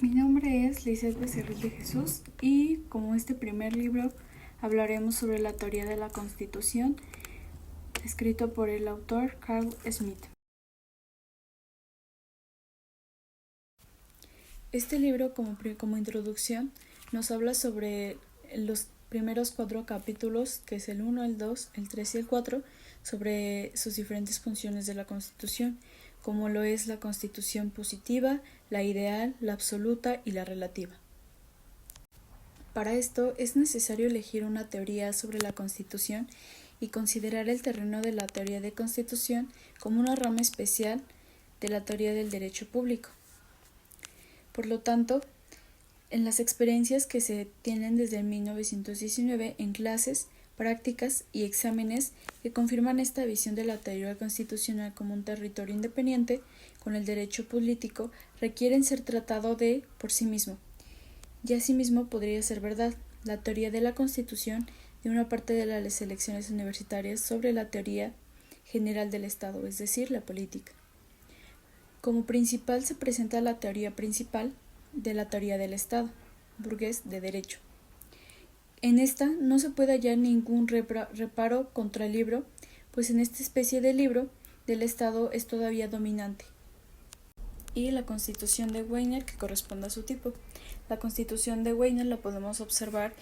Mi nombre es Lizeth Becerril de Jesús y como este primer libro hablaremos sobre la teoría de la Constitución, escrito por el autor Carl Schmitt. Este libro, como introducción, nos habla sobre los primeros 4 capítulos, que es el 1, el 2, el 3 y el 4, sobre sus diferentes funciones de la Constitución, como lo es la Constitución positiva, la ideal, la absoluta y la relativa. Para esto es necesario elegir una teoría sobre la Constitución y considerar el terreno de la teoría de Constitución como una rama especial de la teoría del derecho público. Por lo tanto, en las experiencias que se tienen desde 1919 en clases, prácticas y exámenes que confirman esta visión de la teoría constitucional como un territorio independiente con el derecho político, requieren ser tratado por sí mismo. Y asimismo podría ser verdad la teoría de la Constitución de una parte de las elecciones universitarias sobre la teoría general del Estado, es decir, la política. Como principal se presenta la teoría principal de la teoría del Estado, burgués de derecho. En esta no se puede hallar ningún reparo contra el libro, pues en esta especie de libro del Estado es todavía dominante. Y la Constitución de Weiner, que corresponde a su tipo. La Constitución de Weiner la podemos observar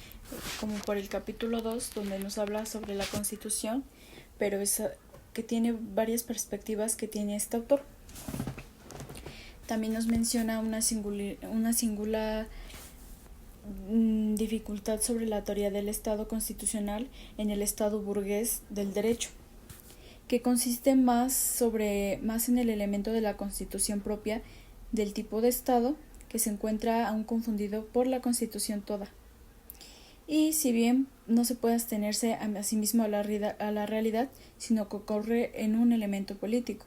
como por el capítulo 2, donde nos habla sobre la Constitución, pero que tiene varias perspectivas que tiene este autor. También nos menciona una singular dificultad sobre la teoría del Estado constitucional en el Estado burgués del derecho, que consiste más en el elemento de la Constitución propia del tipo de Estado, que se encuentra aún confundido por la Constitución toda. Y si bien no se puede abstenerse a sí mismo a la realidad, sino que ocurre en un elemento político.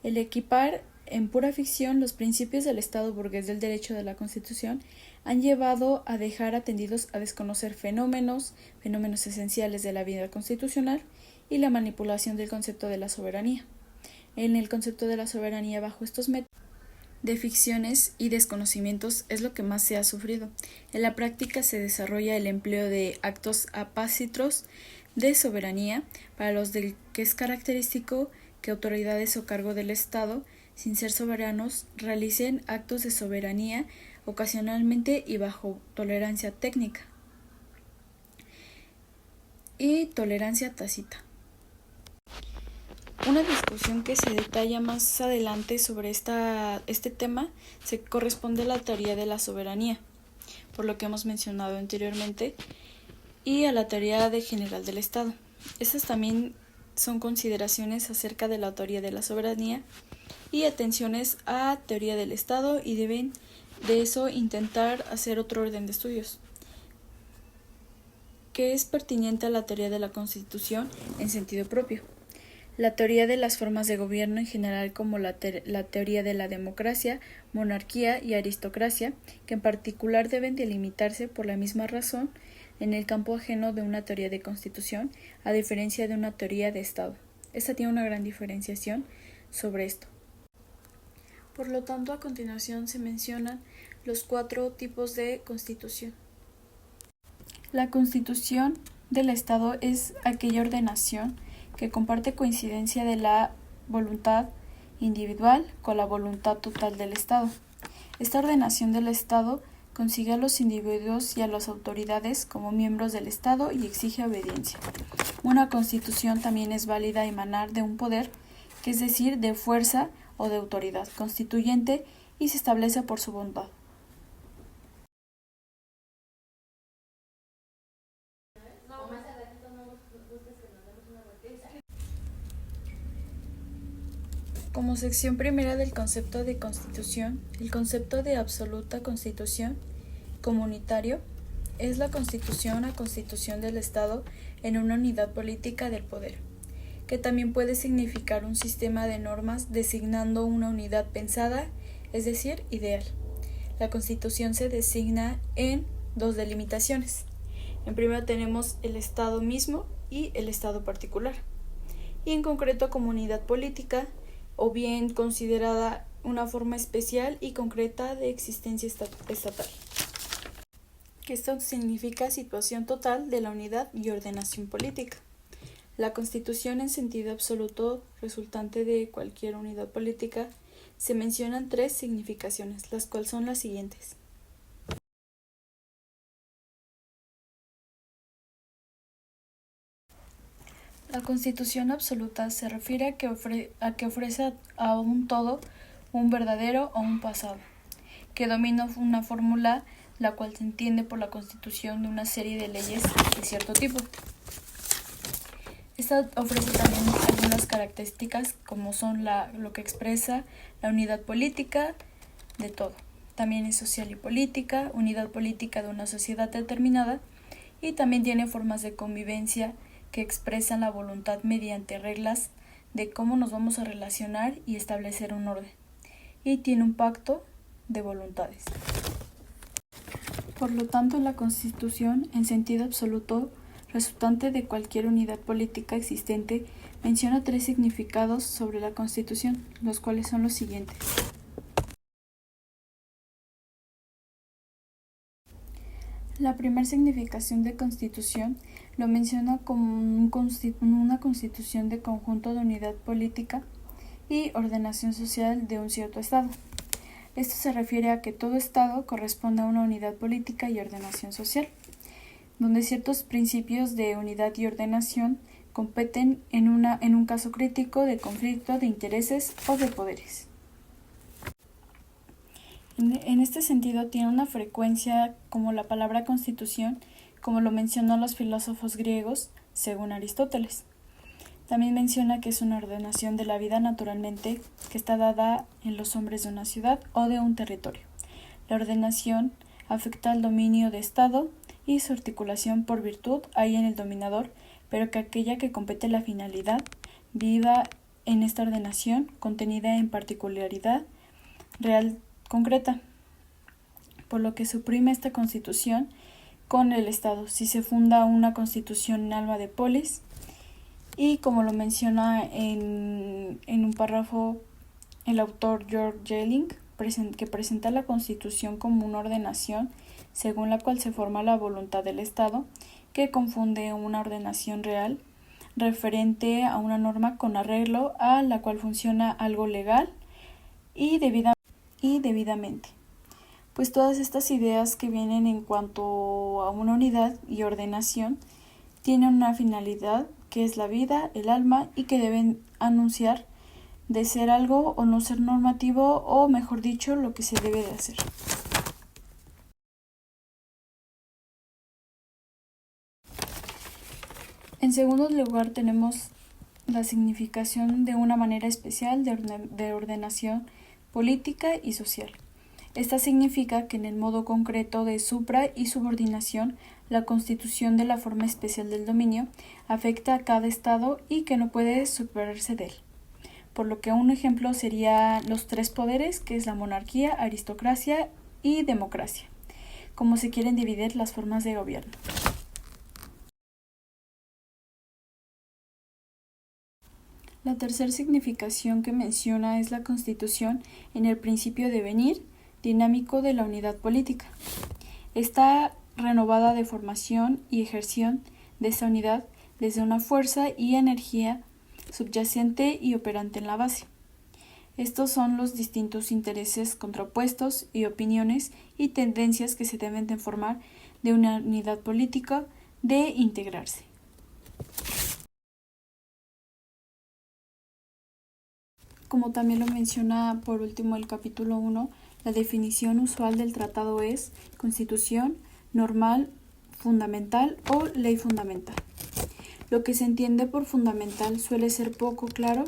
El equipar en pura ficción los principios del Estado burgués del derecho de la Constitución han llevado a dejar atendidos a desconocer fenómenos esenciales de la vida constitucional y la manipulación del concepto de la soberanía. En el concepto de la soberanía bajo estos métodos de ficciones y desconocimientos es lo que más se ha sufrido. En la práctica se desarrolla el empleo de actos apácitros de soberanía, para los que es característico que autoridades o cargo del Estado, sin ser soberanos, realicen actos de soberanía ocasionalmente y bajo tolerancia técnica y tolerancia tácita. Una discusión que se detalla más adelante sobre este tema se corresponde a la teoría de la soberanía, por lo que hemos mencionado anteriormente, y a la teoría general del Estado. Estas también son consideraciones acerca de la teoría de la soberanía y atenciones a teoría del Estado, y deben de eso intentar hacer otro orden de estudios que es pertinente a la teoría de la Constitución en sentido propio. La teoría de las formas de gobierno en general, como la teoría de la democracia, monarquía y aristocracia, que en particular deben delimitarse por la misma razón en el campo ajeno de una teoría de constitución, a diferencia de una teoría de Estado. Esta tiene una gran diferenciación sobre esto. Por lo tanto, a continuación se mencionan los 4 tipos de constitución. La constitución del Estado es aquella ordenación que comparte coincidencia de la voluntad individual con la voluntad total del Estado. Esta ordenación del Estado consigue a los individuos y a las autoridades como miembros del Estado y exige obediencia. Una constitución también es válida emanar de un poder, que es decir, de fuerza o de autoridad constituyente, y se establece por su voluntad. Como sección primera del concepto de constitución, el concepto de absoluta constitución comunitario es la constitución o constitución del Estado en una unidad política del poder, que también puede significar un sistema de normas designando una unidad pensada, es decir, ideal. La Constitución se designa en 2 delimitaciones. En primero tenemos el Estado mismo y el Estado particular, y en concreto como unidad política, o bien considerada una forma especial y concreta de existencia estatal, que esto significa situación total de la unidad y ordenación política. La Constitución en sentido absoluto resultante de cualquier unidad política se mencionan 3 significaciones, las cuales son las siguientes. La Constitución absoluta se refiere a que ofrece a un todo un verdadero o un pasado, que domina una fórmula la cual se entiende por la constitución de una serie de leyes de cierto tipo. Esta ofrece también algunas características como son lo que expresa la unidad política de todo. También es social y política, unidad política de una sociedad determinada, y también tiene formas de convivencia que expresan la voluntad mediante reglas de cómo nos vamos a relacionar y establecer un orden. Y tiene un pacto de voluntades. Por lo tanto, la Constitución, en sentido absoluto, resultante de cualquier unidad política existente, menciona 3 significados sobre la Constitución, los cuales son los siguientes. La primera significación de Constitución lo menciona como una constitución de conjunto de unidad política y ordenación social de un cierto Estado. Esto se refiere a que todo Estado corresponde a una unidad política y ordenación social, donde ciertos principios de unidad y ordenación competen en un caso crítico de conflicto de intereses o de poderes. En este sentido, tiene una frecuencia como la palabra constitución, como lo mencionó los filósofos griegos, según Aristóteles. También menciona que es una ordenación de la vida naturalmente que está dada en los hombres de una ciudad o de un territorio. La ordenación afecta al dominio de Estado y su articulación por virtud hay en el dominador, pero que aquella que compete la finalidad viva en esta ordenación contenida en particularidad real concreta, por lo que suprime esta constitución con el Estado, si se funda una constitución en alma de polis, y como lo menciona en un párrafo el autor George Jelling, que presenta la Constitución como una ordenación según la cual se forma la voluntad del Estado, que confunde una ordenación real referente a una norma con arreglo a la cual funciona algo legal y debidamente. Pues todas estas ideas que vienen en cuanto a una unidad y ordenación tienen una finalidad que es la vida, el alma, y que deben anunciar de ser algo o no ser normativo, o mejor dicho, lo que se debe de hacer. En segundo lugar tenemos la significación de una manera especial de ordenación política y social. Esta significa que en el modo concreto de supra y subordinación, la constitución de la forma especial del dominio afecta a cada Estado y que no puede superarse de él. Por lo que un ejemplo sería los 3 poderes, que es la monarquía, aristocracia y democracia, como se quieren dividir las formas de gobierno. La tercera significación que menciona es la Constitución en el principio de venir dinámico de la unidad política. Está renovada de formación y ejerción de esa unidad desde una fuerza y energía subyacente y operante en la base. Estos son los distintos intereses contrapuestos y opiniones y tendencias que se deben de formar de una unidad política de integrarse. Como también lo menciona por último el capítulo 1, la definición usual del tratado es constitución, normal, fundamental o ley fundamental. Lo que se entiende por fundamental suele ser poco claro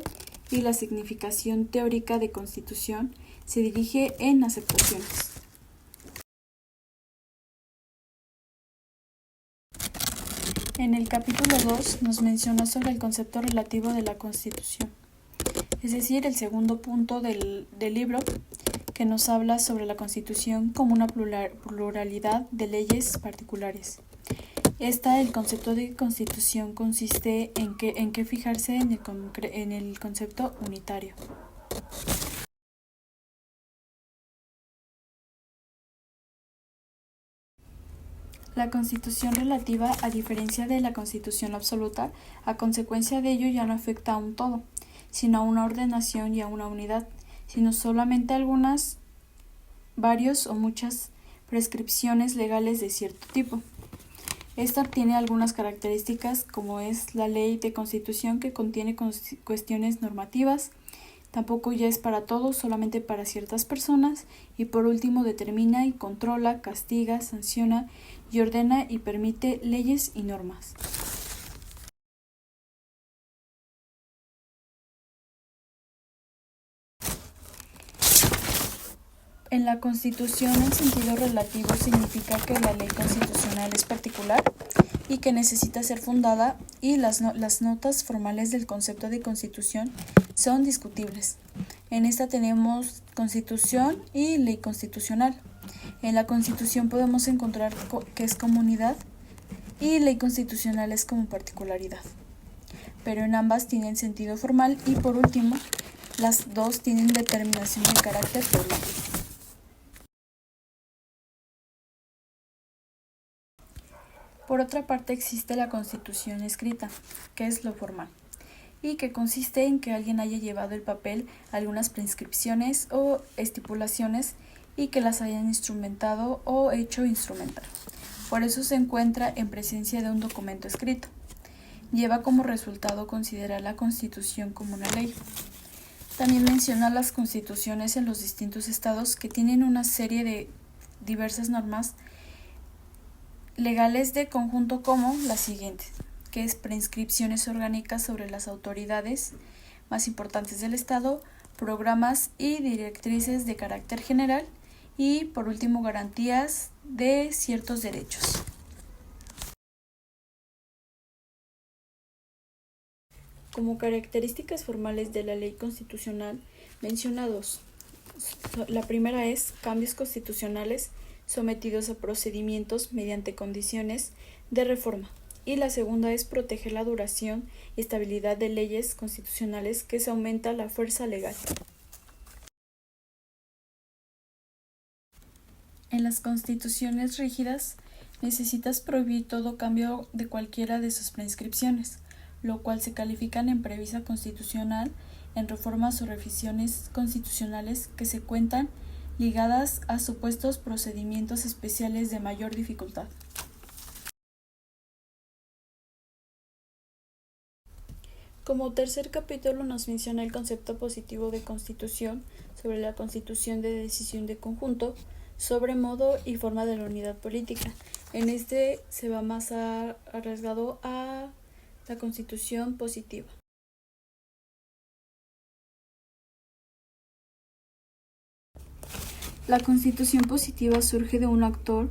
y la significación teórica de constitución se dirige en aceptaciones. En el capítulo 2 nos menciona sobre el concepto relativo de la Constitución, es decir, el segundo punto del libro, que nos habla sobre la Constitución como una pluralidad de leyes particulares. El concepto de Constitución consiste en que fijarse en el concepto unitario. La Constitución relativa, a diferencia de la Constitución absoluta, a consecuencia de ello ya no afecta a un todo, sino a una ordenación y a una unidad, sino solamente a algunas, varios o muchas prescripciones legales de cierto tipo. Esta tiene algunas características, como es la ley de constitución, que contiene cuestiones normativas, tampoco ya es para todos, solamente para ciertas personas, y por último determina y controla, castiga, sanciona y ordena y permite leyes y normas. En la Constitución, en sentido relativo, significa que la ley constitucional es particular y que necesita ser fundada, y las notas formales del concepto de Constitución son discutibles. En esta tenemos Constitución y ley constitucional. En la Constitución podemos encontrar que es comunidad y ley constitucional es como particularidad. Pero en ambas tienen sentido formal y, por último, las dos tienen determinación de carácter formal. Por otra parte, existe la Constitución escrita, que es lo formal, y que consiste en que alguien haya llevado el papel algunas prescripciones o estipulaciones y que las hayan instrumentado o hecho instrumentar. Por eso se encuentra en presencia de un documento escrito. Lleva como resultado considerar la Constitución como una ley. También menciona las constituciones en los distintos estados, que tienen una serie de diversas normas legales de conjunto, como las siguientes, que es prescripciones orgánicas sobre las autoridades más importantes del Estado, programas y directrices de carácter general y, por último, garantías de ciertos derechos. Como características formales de la ley constitucional, menciona dos. La primera es cambios constitucionales sometidos a procedimientos mediante condiciones de reforma, y la segunda es proteger la duración y estabilidad de leyes constitucionales, que se aumenta la fuerza legal. En las constituciones rígidas necesitas prohibir todo cambio de cualquiera de sus prescripciones, lo cual se califican en previsa constitucional, en reformas o revisiones constitucionales que se cuentan ligadas a supuestos procedimientos especiales de mayor dificultad. Como tercer capítulo nos menciona el concepto positivo de constitución, sobre la constitución de decisión de conjunto, sobre modo y forma de la unidad política. En este se va más arriesgado a la constitución positiva. La constitución positiva surge de un actor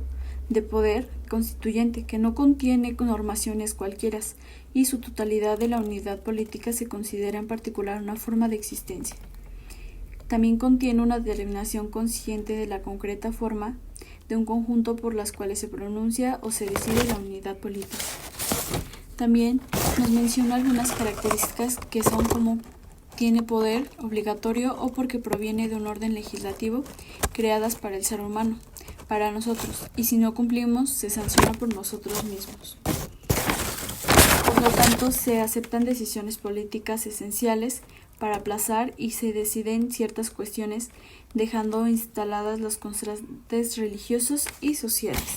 de poder constituyente que no contiene normaciones cualquiera, y su totalidad de la unidad política se considera en particular una forma de existencia. También contiene una determinación consciente de la concreta forma de un conjunto por las cuales se pronuncia o se decide la unidad política. También nos menciona algunas características, que son como tiene poder obligatorio o porque proviene de un orden legislativo creadas para el ser humano, para nosotros, y si no cumplimos se sanciona por nosotros mismos. Por lo tanto, se aceptan decisiones políticas esenciales para aplazar y se deciden ciertas cuestiones, dejando instaladas los contrastes religiosos y sociales.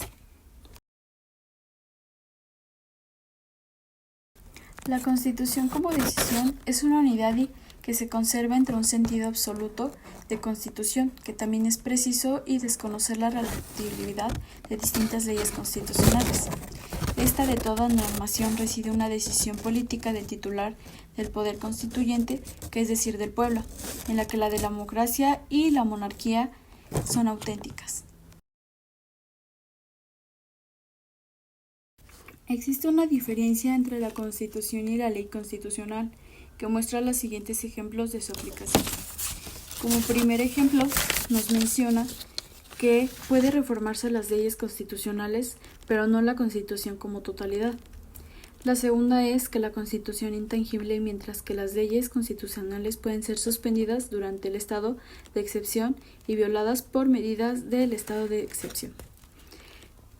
La Constitución como decisión es una unidad que se conserva entre un sentido absoluto de constitución, que también es preciso, y desconocer la relatividad de distintas leyes constitucionales. Esta de toda normación reside una decisión política del titular del poder constituyente, que es decir, del pueblo, en la que la de la democracia y la monarquía son auténticas. Existe una diferencia entre la Constitución y la ley constitucional, que muestra los siguientes ejemplos de su aplicación. Como primer ejemplo, nos menciona que puede reformarse las leyes constitucionales, pero no la Constitución como totalidad. La segunda es que la Constitución es intangible, mientras que las leyes constitucionales pueden ser suspendidas durante el estado de excepción y violadas por medidas del estado de excepción.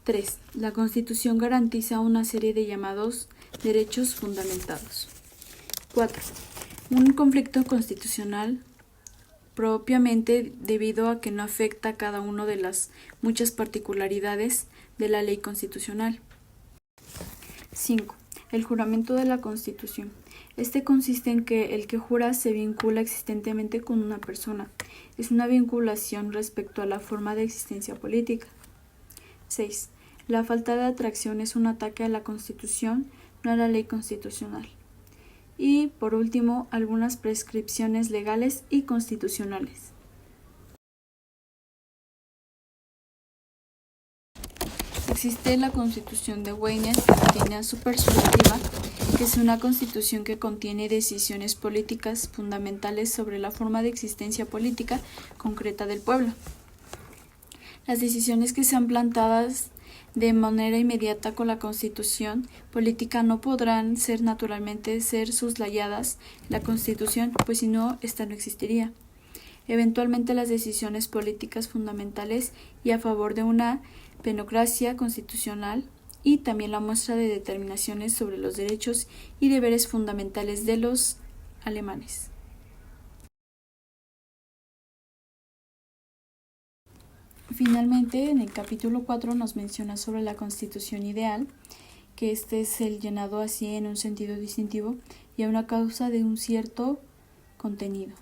3. La Constitución garantiza una serie de llamados derechos fundamentados. 4. Un conflicto constitucional propiamente debido a que no afecta a cada una de las muchas particularidades de la ley constitucional. 5. El juramento de la Constitución. Este consiste en que el que jura se vincula existentemente con una persona. Es una vinculación respecto a la forma de existencia política. 6. La falta de atracción es un ataque a la Constitución, no a la ley constitucional. Y, por último, algunas prescripciones legales y constitucionales. Existe la Constitución de Weiner, que tiene a su perspectiva que es una constitución que contiene decisiones políticas fundamentales sobre la forma de existencia política concreta del pueblo. Las decisiones que sean plantadas de manera inmediata con la Constitución política no podrán naturalmente ser soslayadas la Constitución, pues si no, esta no existiría. Eventualmente las decisiones políticas fundamentales y a favor de una democracia constitucional y también la muestra de determinaciones sobre los derechos y deberes fundamentales de los alemanes. Finalmente, en el capítulo 4 nos menciona sobre la constitución ideal, que este es el llenado así en un sentido distintivo y a una causa de un cierto contenido.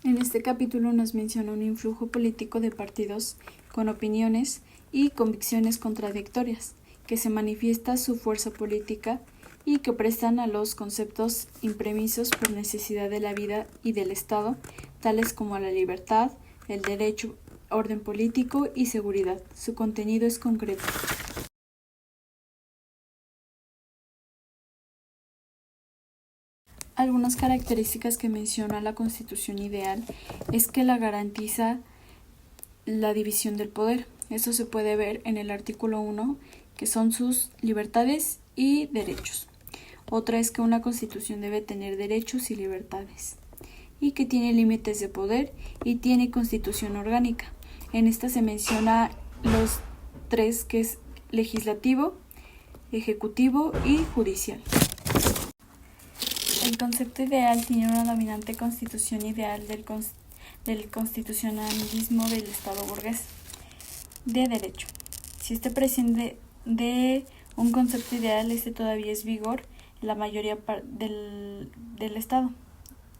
En este capítulo nos menciona un influjo político de partidos con opiniones y convicciones contradictorias, que se manifiesta su fuerza política y que prestan a los conceptos impremisos por necesidad de la vida y del Estado, tales como la libertad, el derecho, orden político y seguridad. Su contenido es concreto. Algunas características que menciona la Constitución ideal es que la garantiza la división del poder. Esto se puede ver en el artículo 1, que son sus libertades y derechos. Otra es que una Constitución debe tener derechos y libertades, y que tiene límites de poder y tiene constitución orgánica. En esta se menciona los tres, que es legislativo, ejecutivo y judicial. El concepto ideal tiene una dominante constitución ideal del constitucionalismo del Estado burgués de derecho. Si este prescinde de un concepto ideal, este todavía es vigor en la mayoría del Estado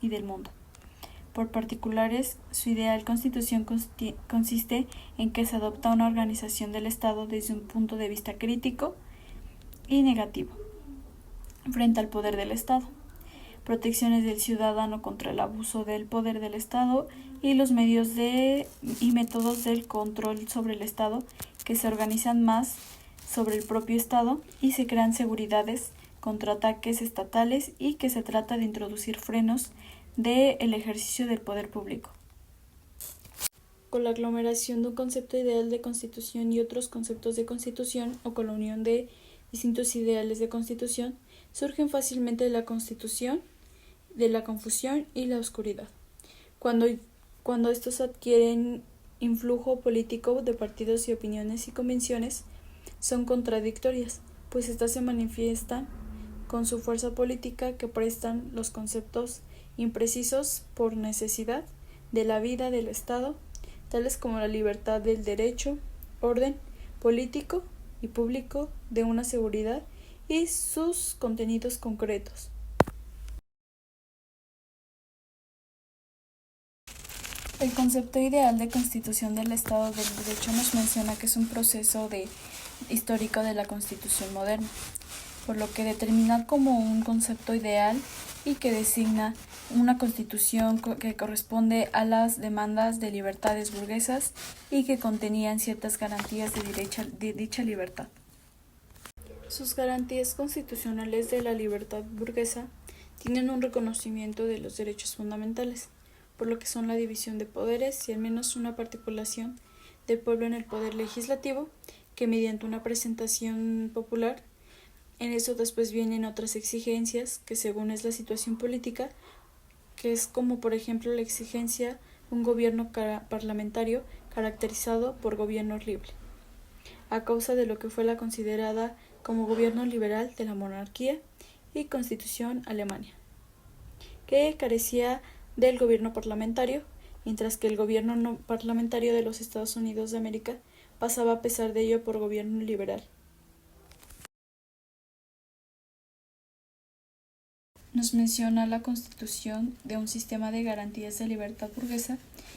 y del mundo. Por particulares, su ideal constitución consiste en que se adopta una organización del Estado desde un punto de vista crítico y negativo frente al poder del Estado, protecciones del ciudadano contra el abuso del poder del Estado y los medios y métodos del control sobre el Estado, que se organizan más sobre el propio Estado y se crean seguridades contra ataques estatales y que se trata de introducir frenos del ejercicio del poder público. Con la aglomeración de un concepto ideal de constitución y otros conceptos de constitución, o con la unión de distintos ideales de constitución, surgen fácilmente de la constitución, de la confusión y la oscuridad. Cuando estos adquieren influjo político de partidos y opiniones y convenciones, son contradictorias, pues éstas se manifiestan con su fuerza política que prestan los conceptos imprecisos por necesidad de la vida del Estado, tales como la libertad del derecho, orden político y público de una seguridad y sus contenidos concretos. El concepto ideal de constitución del Estado del Derecho nos menciona que es un proceso histórico de la Constitución moderna, por lo que determina como un concepto ideal y que designa una constitución que corresponde a las demandas de libertades burguesas y que contenían ciertas garantías de dicha libertad. Sus garantías constitucionales de la libertad burguesa tienen un reconocimiento de los derechos fundamentales, por lo que son la división de poderes y al menos una particulación del pueblo en el poder legislativo, que mediante una presentación popular. En eso después vienen otras exigencias que según es la situación política, que es como por ejemplo la exigencia de un gobierno parlamentario caracterizado por gobierno libre. a causa de lo que fue la considerada como gobierno liberal de la monarquía y constitución alemana, que carecía del gobierno parlamentario, mientras que el gobierno no parlamentario de los Estados Unidos de América pasaba a pesar de ello por gobierno liberal. Nos menciona la constitución de un sistema de garantías de libertad burguesa,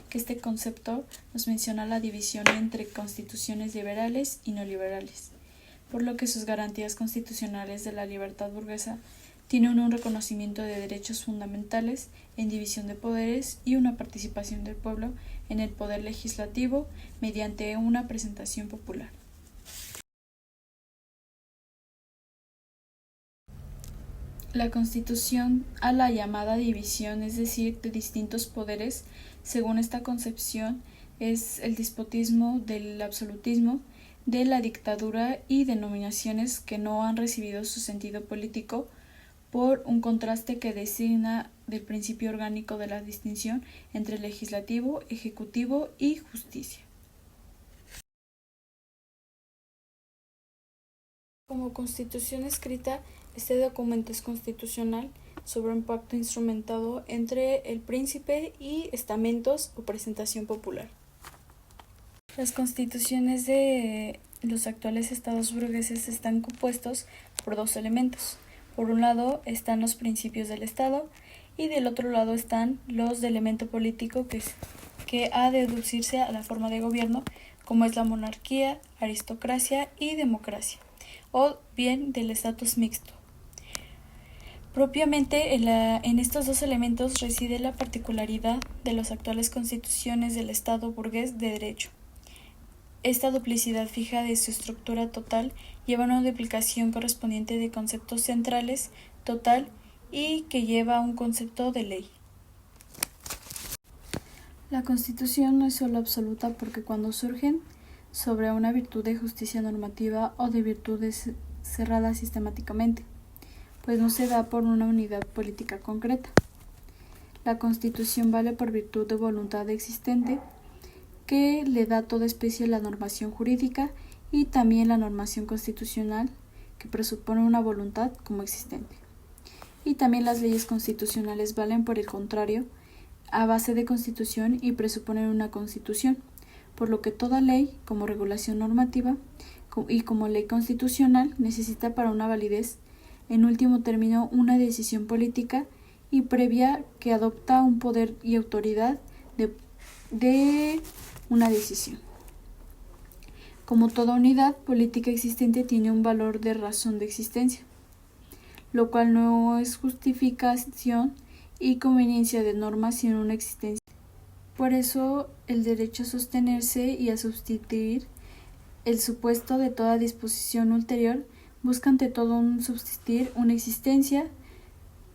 que este concepto nos menciona la división entre constituciones liberales y no liberales, por lo que sus garantías constitucionales de la libertad burguesa tienen un reconocimiento de derechos fundamentales en división de poderes y una participación del pueblo en el poder legislativo mediante una presentación popular. La Constitución a la llamada división, es decir, de distintos poderes, según esta concepción, es el despotismo del absolutismo, de la dictadura y denominaciones que no han recibido su sentido político por un contraste que designa del principio orgánico de la distinción entre legislativo, ejecutivo y justicia. Como constitución escrita, este documento es constitucional sobre un pacto instrumentado entre el príncipe y estamentos o presentación popular. Las constituciones de los actuales estados burgueses están compuestos por dos elementos. Por un lado están los principios del Estado y del otro lado están los de elemento político que ha de deducirse a la forma de gobierno, como es la monarquía, aristocracia y democracia, o bien del estatus mixto. Propiamente en estos dos elementos reside la particularidad de las actuales constituciones del Estado burgués de derecho. Esta duplicidad fija de su estructura total lleva una duplicación correspondiente de conceptos centrales, total, y que lleva a un concepto de ley. La Constitución no es solo absoluta porque cuando surgen sobre una virtud de justicia normativa o de virtudes cerradas sistemáticamente, pues no se da por una unidad política concreta. La Constitución vale por virtud de voluntad existente, que le da toda especie la normación jurídica y también la normación constitucional, que presupone una voluntad como existente. Y también las leyes constitucionales valen por el contrario, a base de constitución y presuponen una constitución, por lo que toda ley, como regulación normativa y como ley constitucional, necesita para una validez, en último término, una decisión política y previa que adopta un poder y autoridad de una decisión. Como toda unidad política existente tiene un valor de razón de existencia, lo cual no es justificación y conveniencia de normas sino una existencia. Por eso el derecho a sostenerse y a sustituir el supuesto de toda disposición ulterior busca ante todo un subsistir, una existencia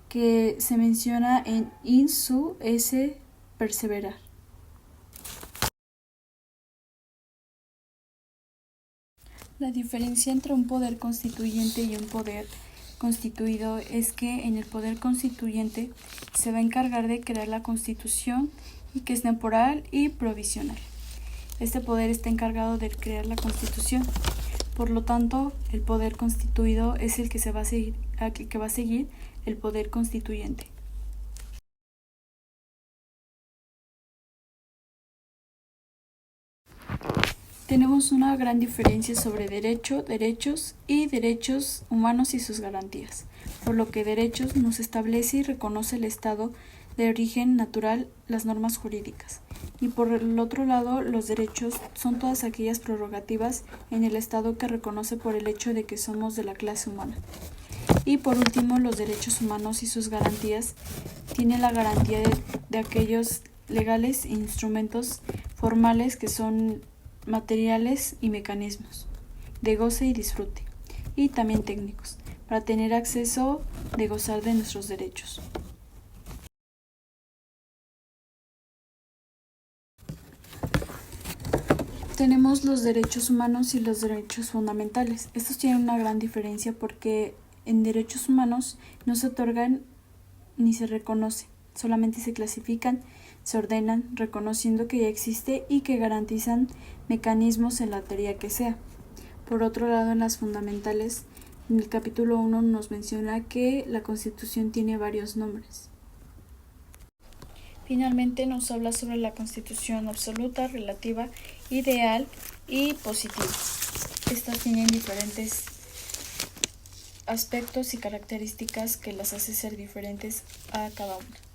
que se menciona en in su esse perseverar. La diferencia entre un poder constituyente y un poder constituido es que en el poder constituyente se va a encargar de crear la Constitución y que es temporal y provisional. Este poder está encargado de crear la Constitución. Por lo tanto, el poder constituido es el que va a seguir el poder constituyente. Tenemos una gran diferencia sobre derechos y derechos humanos y sus garantías, por lo que derechos nos establece y reconoce el Estado de origen natural, las normas jurídicas, y por el otro lado los derechos son todas aquellas prerrogativas en el Estado que reconoce por el hecho de que somos de la clase humana. Y por último, los derechos humanos y sus garantías tienen la garantía de aquellos legales e instrumentos formales que son materiales y mecanismos de goce y disfrute, y también técnicos, para tener acceso de gozar de nuestros derechos. Tenemos los derechos humanos y los derechos fundamentales. Estos tienen una gran diferencia porque en derechos humanos no se otorgan ni se reconoce, solamente se clasifican, se ordenan, reconociendo que ya existe y que garantizan mecanismos en la teoría que sea. Por otro lado, en las fundamentales, en el capítulo 1 nos menciona que la Constitución tiene varios nombres. Finalmente nos habla sobre la Constitución absoluta, relativa, ideal y positiva. Estas tienen diferentes aspectos y características que las hace ser diferentes a cada una.